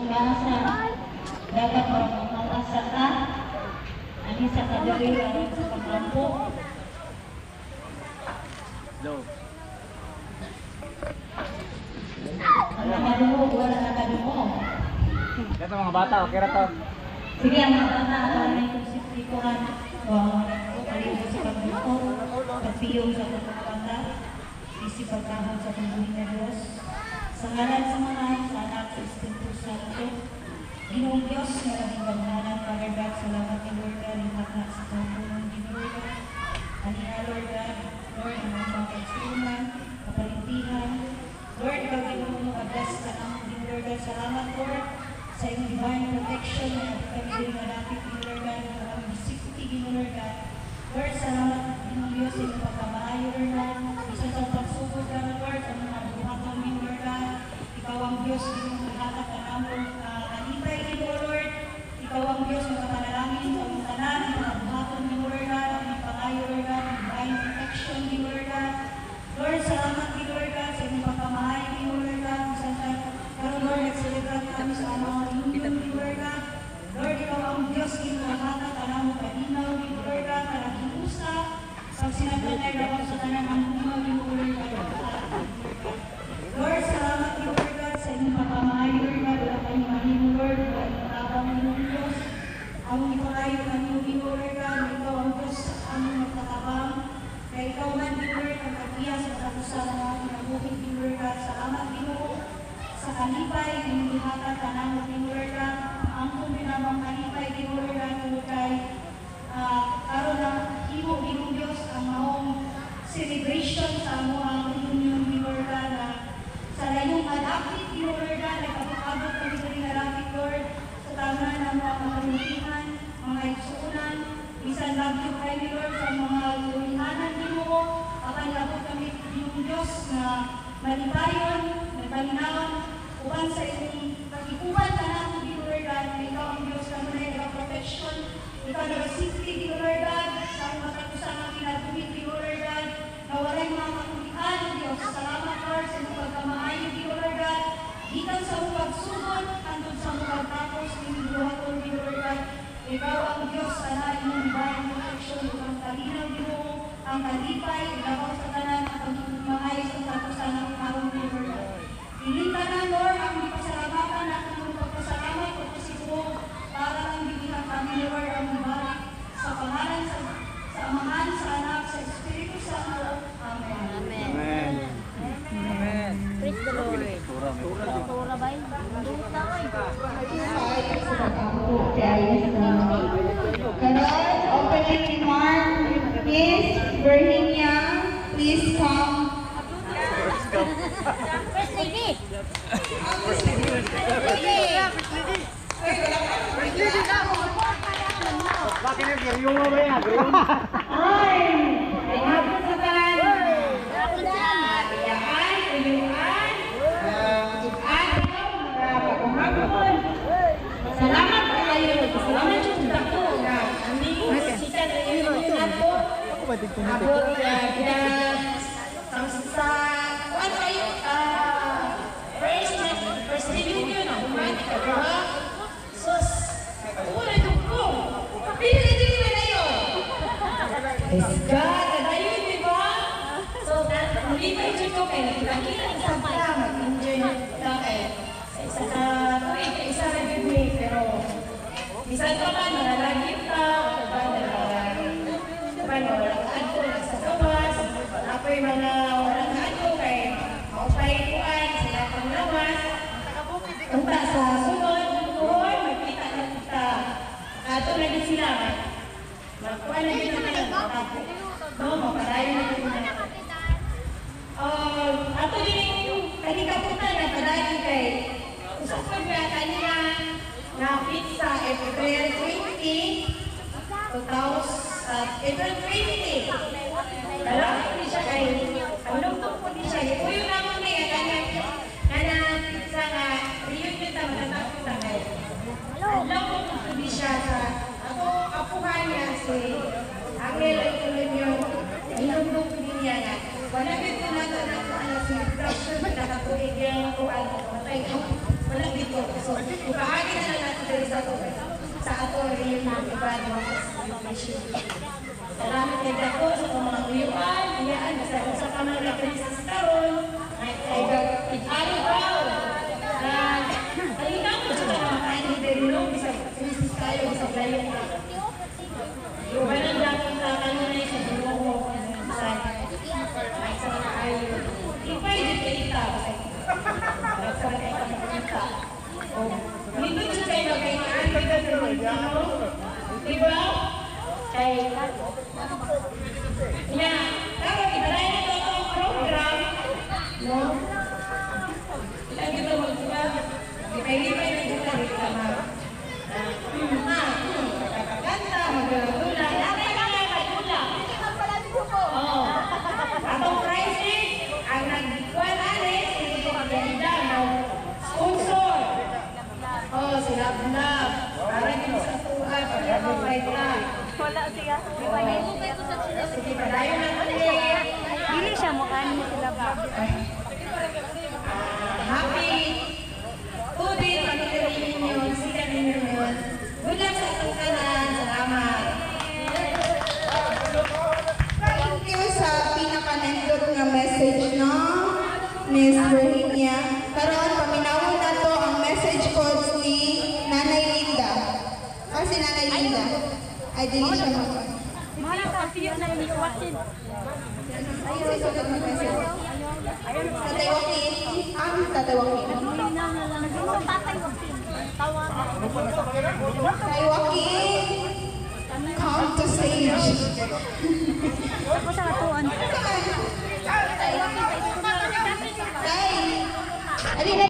paglasan, dapat mag-asata, ani sa kadali, aron sa paglampo. Ang nakadungog, wala nakadungog. Ito mga bata, okay ra to. Sige, ang mga bata, alam na itong sisikuhan. Kalibo sa pagluto, pagpiyong sa mga bata, isip pagkahon sa pagbuhin na Diyos. Sa ngalan sa mga sa anak sa Espiritu Santo, Ginoong Diyos, maraming gamanan, Father God, salamat ni Lord God, lipat na sa pagpunong ni Lord God. Kanina, Lord God, Lord, ang mga pagkatsunan, kapalintihan, Lord, Pag-Ginoong mo, address ka naman ni Lord God. Salamat, Lord, sa iyong divine protection na kami din malapit ni Lord God, ang safety ni Lord God. Lord, salamat Ginoong Diyos sa iyong pagkamaayo, Lord God. Isa sa pagsugod ka, Lord, ang mga buhatang ni Lord God. Ikaw ang Diyos, Ginoong maghatag ka namin, anipay ni Lord. Ikaw ang Diyos, magkapanalangin sa mga tanan, ang mga buhatang ni Lord God, ang mga pangayo, Lord God, ang divine protection ni Lord God. Lord, salamat ni Lord God sa iyong pagkamaayo ni Lord God. Karon Lord, nag-celebrate kami sa mga inyong ni Lord God. Lord, ikaw ang Diyos, ginahata, tanang mo kalinaw ni Lord God, tanang hinusa, pag sinatanay rawang sa tanang ang umaw ni Lord God. Lord, salamat ni Lord God sa inyong pagkamaayo, Lord God, wala kayong mahimo, Lord, wala kayong tabang ni Diyos. Ang ipalayo kanyo ni Lord God, ikaw ang Diyos, ang magtatabang. Kaya ikaw man ni Lord, ang kagiya sa katusan ng mga kinabuhin ni Lord God. Salamat ni Lord. Sa kalipay, hinihata tanang ni Lord God, ang kong binabang kalipay ni Lord God, Lord God, karoon na himo Ginong Diyos ang maong celebration sa mga reunion ni Lord God, na sa layong malapit ni Lord God, nagkapag-abot kami sa rin malapit, Lord, sa tama ng mga kaluhihan, mga igsuunan, bisan lagyo kayo ni Lord sa mga luhihanan ni mo, apan labot kami Ginong Diyos na malipayon, nagbalinawan, uban sa inyong pag-ikuban ka natin, di Lord God, na ikaw ang Diyos na muna yung protection, ikaw nag-safety, di Lord God, sa mga katusang kinagumit, di Lord God, na walay mga kakulian, Diyos. Salamat, Lord, sa inyong pagkamaayo, di Lord God, gikan sa mga pagsugod, andun sa mga pagtapos, inyong buhaton, di Lord God, ikaw ang Diyos, sana inyong divine protection, ang kalinaw, di mo, ang kalipay, ikaw sa tanan, ang pagmamahayos ng katusan ng araw, di Lord God. Ininta na, Lord, ang ipasalamatan natin ng pagpasalamat o kasibong para lang bibigyan kami, Lord, ang ibalik sa pangalan sa Amahan, sa Anak, sa Espiritu Santo. Amen. Amen. Amen. Amen. Praise the Lord. Tura ba yun? Karon, opening remark, Miss Virginia, please come. First lady. Bakit na geriyo mo ba yan? Ay! Ay, hapon sa tanan. Hapon dyan. Iyaan, uyuan, hapon. Salamat kayo. Salamat yung dako na aming sita na yun nato. Abot sa ano kayo? First reunion na human ikaduha. Sus, una itong ko. Pili na yun. Praise God, nadayon, di ba? So, muli pa yung ko kayo. Nakita isang pala, mag-enjoy na kayo. Sa tuwing, isa na bibig, pero bisan pa man, nalalagip ka, walang adto, sa gawas, apoy mga walang adto, kay maupay kuan, sila pang lawas. Punta sa sunod, doon, magkita na kita. Ato na din sila, magkuhan na din naman ang matapo. No, mapadayo na din naman. Ato din yung kanikaputan na padayo kay usapag na kanina na pizza April 20, April 20. Dalawang po siya kay, ulong-tong po siya. Ito yung naman niya, na pizza na reunion na matatapos na kayo. Alam ko po siya sa, ako apuhan niya si Angel Colonio, ilong-tong po niya na. Wala dito na ito na ito, alas yung pressure na nakatuig yung kuwan. Wala dito. So, yung mga ibadah salamat kay Dako sa mga uyuan, iyaan, sa kamang kaprisis karon, ay araw-araw. Halika mo sa mga kain hindi bisa prisis tayo, bisa playo ka. Iwan ang dapat sa kanunay sa dulo ko, sa mga ayo. Ipay di kita, sa kay kapagkita. Hindi siya kayo magkainan, pagkakita, diba? Kay na, pero ibalay na ito ang program, no? Ilang ito magsuba, ipay-ipay na ito rin ka magkakaganda, magkakagula, nakay magkakagula. Oo. Atong pricing, ang nagkuhan alis, ito kaganda, sponsor. Oh, sila Blab. Para din sa tuhan, pag-provide na. Wala siya. Sige, padayo na ulit. Dili siya mo kanin sila ba? Happy 2 days anniversary ninyo, sila ninyo yun. Good luck sa itong kanan. Salamat. Thank you sa pinaka-nindot nga message, no? Miss Virginia. Karon paminawon na to ang message codes ni Nanay Linda. O si Nanay Linda. Ay, dili siya mo. Mahal ka siya na ni Watin. Ayun, sunod na message. Tatay Joaquin. Tatay Joaquin. Tatay Watin. Tawagan. Tatay Joaquin. Come to stage. Ako sa katuan. Come on.